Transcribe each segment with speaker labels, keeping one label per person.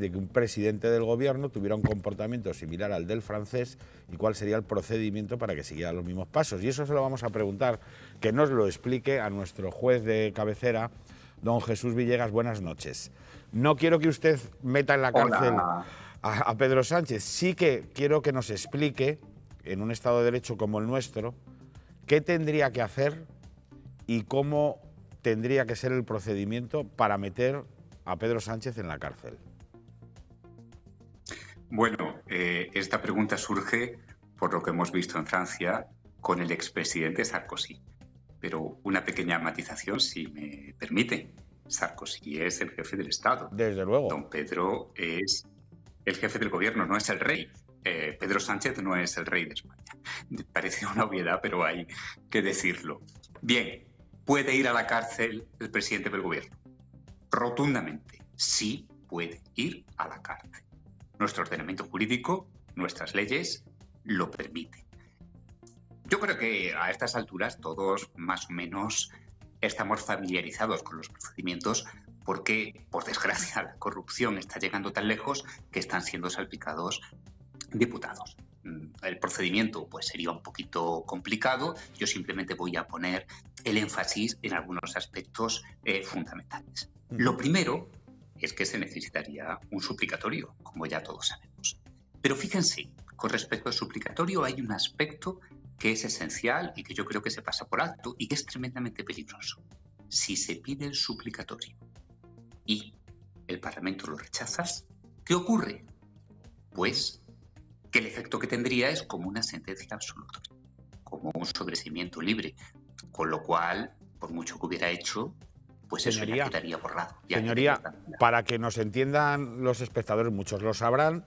Speaker 1: de que un presidente del gobierno tuviera un comportamiento similar al del francés y cuál sería el procedimiento para que siguiera los mismos pasos. Y eso se lo vamos a preguntar, que nos lo explique a nuestro juez de cabecera, don Jesús Villegas. Buenas noches. No quiero que usted meta en la cárcel a Pedro Sánchez, sí que quiero que nos explique, en un Estado de Derecho como el nuestro, qué tendría que hacer y cómo tendría que ser el procedimiento para meter a Pedro Sánchez en la cárcel.
Speaker 2: Bueno, esta pregunta surge por lo que hemos visto en Francia con el expresidente Sarkozy. Pero una pequeña matización, si me permite. Sarkozy es el jefe del Estado.
Speaker 1: Desde luego.
Speaker 2: Don Pedro es el jefe del gobierno, no es el rey. Pedro Sánchez no es el rey de España. Parece una obviedad, pero hay que decirlo. Bien, ¿puede ir a la cárcel el presidente del gobierno? Rotundamente, sí puede ir a la cárcel. Nuestro ordenamiento jurídico, nuestras leyes, lo permiten. Yo creo que a estas alturas todos más o menos estamos familiarizados con los procedimientos porque, por desgracia, la corrupción está llegando tan lejos que están siendo salpicados diputados. El procedimiento pues sería un poquito complicado. Yo simplemente voy a poner el énfasis en algunos aspectos fundamentales. Lo primero es que se necesitaría un suplicatorio, como ya todos sabemos. Pero fíjense, con respecto al suplicatorio hay un aspecto que es esencial y que yo creo que se pasa por alto y que es tremendamente peligroso. Si se pide el suplicatorio y el Parlamento lo rechaza, ¿qué ocurre? Pues que el efecto que tendría es como una sentencia absolutoria, como un sobreseimiento libre, con lo cual, por mucho que hubiera hecho, pues
Speaker 1: señoría,
Speaker 2: eso ya quedaría borrado.
Speaker 1: Señoría, para que nos entiendan los espectadores, muchos lo sabrán,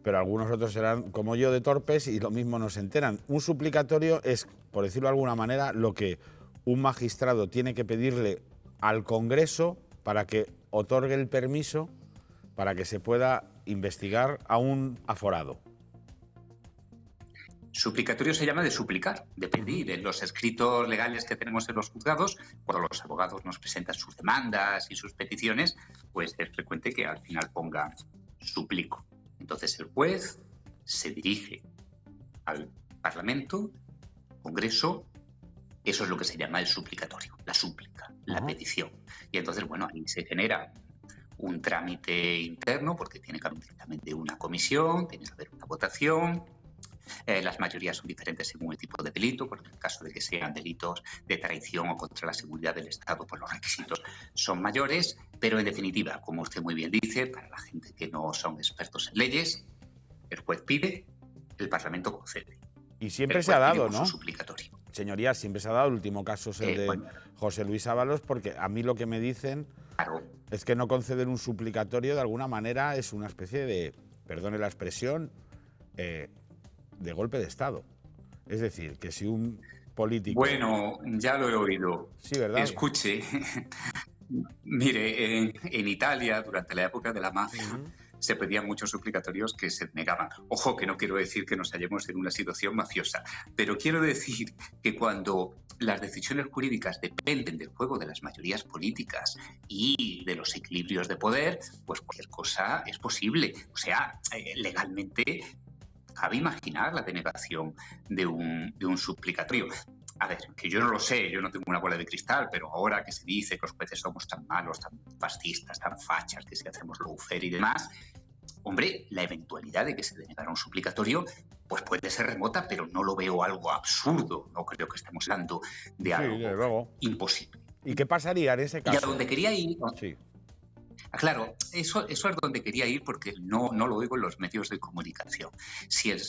Speaker 1: pero algunos otros serán como yo de torpes y lo mismo no se enteran. Un suplicatorio es, por decirlo de alguna manera, lo que un magistrado tiene que pedirle al Congreso para que otorgue el permiso para que se pueda investigar a un aforado.
Speaker 2: Suplicatorio se llama de suplicar, de pedir. En los escritos legales que tenemos en los juzgados, cuando los abogados nos presentan sus demandas y sus peticiones, pues es frecuente que al final pongan suplico. Entonces el juez se dirige al Parlamento, Congreso, eso es lo que se llama el suplicatorio, la súplica, la petición. Y entonces, bueno, ahí se genera un trámite interno porque tiene que haber un dictamen de una comisión, tiene que haber una votación. Las mayorías son diferentes según el tipo de delito, porque en el caso de que sean delitos de traición o contra la seguridad del Estado, pues los requisitos son mayores, pero en definitiva, como usted muy bien dice, para la gente que no son expertos en leyes, el juez pide, el Parlamento concede.
Speaker 1: Y siempre se ha dado, ¿no?
Speaker 2: Suplicatorio.
Speaker 1: Señoría, siempre se ha dado. El último caso es el de José Luis Ábalos, porque a mí lo que me dicen es que no conceder un suplicatorio de alguna manera es una especie de, perdone la expresión, de golpe de Estado. Es decir, que si un político...
Speaker 2: Bueno, ya lo he oído.
Speaker 1: Sí, ¿verdad?
Speaker 2: Escuche, mire, en Italia, durante la época de la mafia, se pedían muchos suplicatorios que se negaban. Ojo, que no quiero decir que nos hallemos en una situación mafiosa, pero quiero decir que cuando las decisiones jurídicas dependen del juego de las mayorías políticas y de los equilibrios de poder, pues cualquier cosa es posible. O sea, legalmente cabe imaginar la denegación de un suplicatorio. A ver, que yo no lo sé, yo no tengo una bola de cristal, pero ahora que se dice que los jueces somos tan malos, tan fascistas, tan fachas, que si hacemos lawfare y demás, hombre, la eventualidad de que se denegara un suplicatorio pues puede ser remota, pero no lo veo algo absurdo. No creo que estemos hablando de algo imposible.
Speaker 1: ¿Y qué pasaría en ese caso?
Speaker 2: Y a donde quería ir...
Speaker 1: Sí.
Speaker 2: Claro, eso es donde quería ir porque no lo oigo en los medios de comunicación. Si el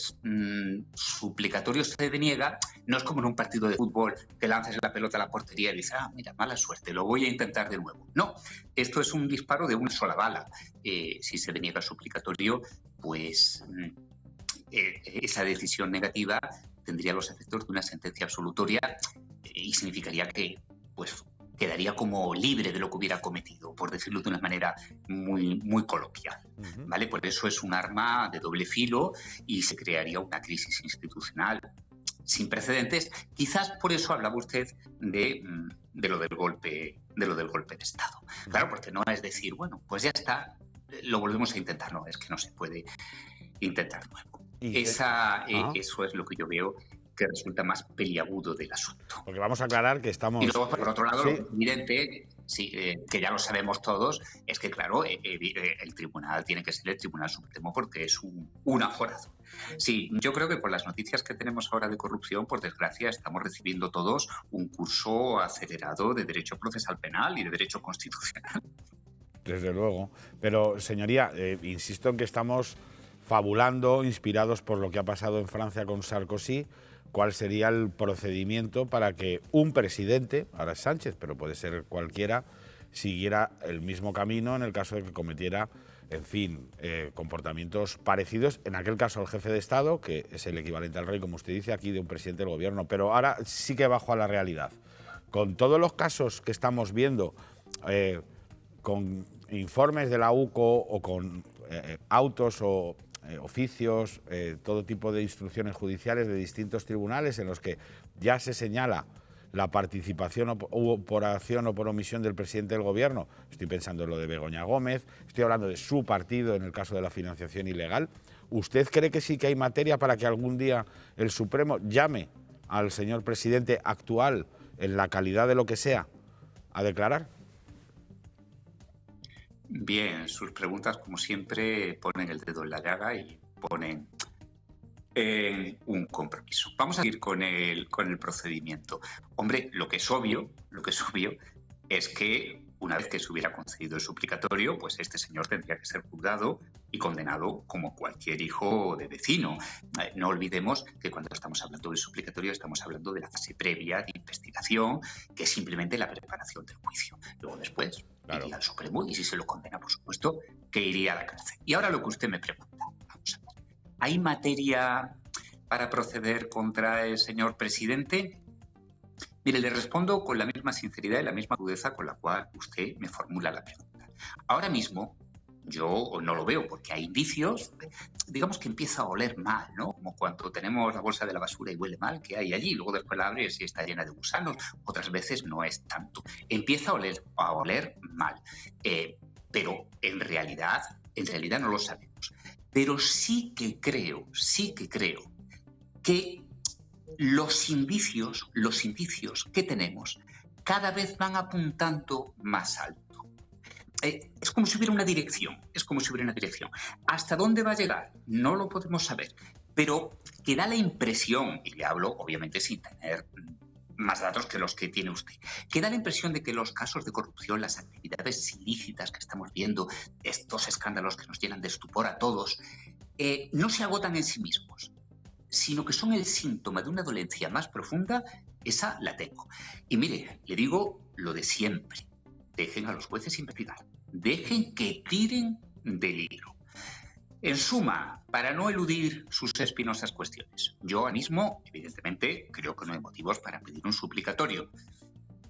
Speaker 2: suplicatorio se deniega, no es como en un partido de fútbol que lanzas la pelota a la portería y dices, mira, mala suerte, lo voy a intentar de nuevo. No, esto es un disparo de una sola bala. Si se deniega el suplicatorio, pues esa decisión negativa tendría los efectos de una sentencia absolutoria y significaría que, pues, quedaría como libre de lo que hubiera cometido, por decirlo de una manera muy, muy coloquial, ¿vale? Por eso es un arma de doble filo y se crearía una crisis institucional sin precedentes. Quizás por eso hablaba usted de lo del golpe de Estado. Claro, porque no es decir, bueno, pues ya está, lo volvemos a intentar. No, es que no se puede intentar nuevo.
Speaker 1: Y
Speaker 2: Eso es lo que yo veo que resulta más peliagudo del asunto.
Speaker 1: porque vamos a aclarar que
Speaker 2: Y
Speaker 1: estamos...
Speaker 2: luego, por otro lado,
Speaker 1: sí,
Speaker 2: lo evidente, sí, que ya lo sabemos todos, es que, claro, el tribunal tiene que ser el Tribunal Supremo porque es un aforazo. Sí, yo creo que por las noticias que tenemos ahora de corrupción, por desgracia, estamos recibiendo todos un curso acelerado de Derecho Procesal Penal y de Derecho Constitucional.
Speaker 1: desde luego. Pero, señoría, insisto en que estamos fabulando, inspirados por lo que ha pasado en Francia con Sarkozy, cuál sería el procedimiento para que un presidente, ahora es Sánchez, pero puede ser cualquiera, siguiera el mismo camino en el caso de que cometiera, en fin, comportamientos parecidos, en aquel caso el jefe de Estado, que es el equivalente al rey, como usted dice, aquí de un presidente del gobierno. Pero ahora sí que bajo a la realidad. Con todos los casos que estamos viendo, con informes de la UCO o con autos o oficios, todo tipo de instrucciones judiciales de distintos tribunales en los que ya se señala la participación o por acción o por omisión del presidente del gobierno. Estoy pensando en lo de Begoña Gómez, estoy hablando de su partido en el caso de la financiación ilegal. ¿Usted cree que sí que hay materia para que algún día el Supremo llame al señor presidente actual, en la calidad de lo que sea, a declarar?
Speaker 2: Bien, sus preguntas, como siempre, ponen el dedo en la llaga y ponen un compromiso. Vamos a ir con el procedimiento. Hombre, lo que es obvio es que una vez que se hubiera concedido el suplicatorio, pues este señor tendría que ser juzgado y condenado como cualquier hijo de vecino. No olvidemos que cuando estamos hablando del suplicatorio estamos hablando de la fase previa de investigación, que es simplemente la preparación del juicio. Luego después iría al Supremo y si se lo condena, por supuesto, que iría a la cárcel. Y ahora lo que usted me pregunta, vamos a ver. ¿Hay materia para proceder contra el señor presidente? Mire, le respondo con la misma sinceridad y la misma crudeza con la cual usted me formula la pregunta. Ahora mismo yo no lo veo porque hay indicios, digamos que empieza a oler mal, ¿no? Como cuando tenemos la bolsa de la basura y huele mal, ¿qué hay allí? Luego después la abres y está llena de gusanos, otras veces no es tanto. Empieza a oler mal, pero en realidad no lo sabemos. Pero sí que creo que los indicios que tenemos cada vez van apuntando más alto. Es como si hubiera una dirección, ¿Hasta dónde va a llegar? No lo podemos saber, pero que da la impresión, y le hablo obviamente sin tener más datos que los que tiene usted, que da la impresión de que los casos de corrupción, las actividades ilícitas que estamos viendo, estos escándalos que nos llenan de estupor a todos, no se agotan en sí mismos, sino que son el síntoma de una dolencia más profunda. Esa la tengo. Y mire, le digo lo de siempre. Dejen a los jueces investigar. Dejen que tiren del hilo. En suma, para no eludir sus espinosas cuestiones, yo ahora mismo, evidentemente, creo que no hay motivos para pedir un suplicatorio,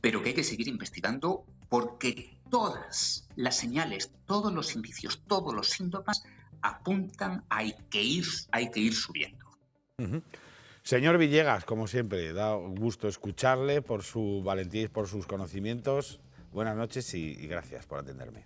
Speaker 2: pero que hay que seguir investigando porque todas las señales, todos los indicios, todos los síntomas apuntan a que ir subiendo.
Speaker 1: Señor Villegas, como siempre, da gusto escucharle por su valentía y por sus conocimientos. Buenas noches y gracias por atenderme.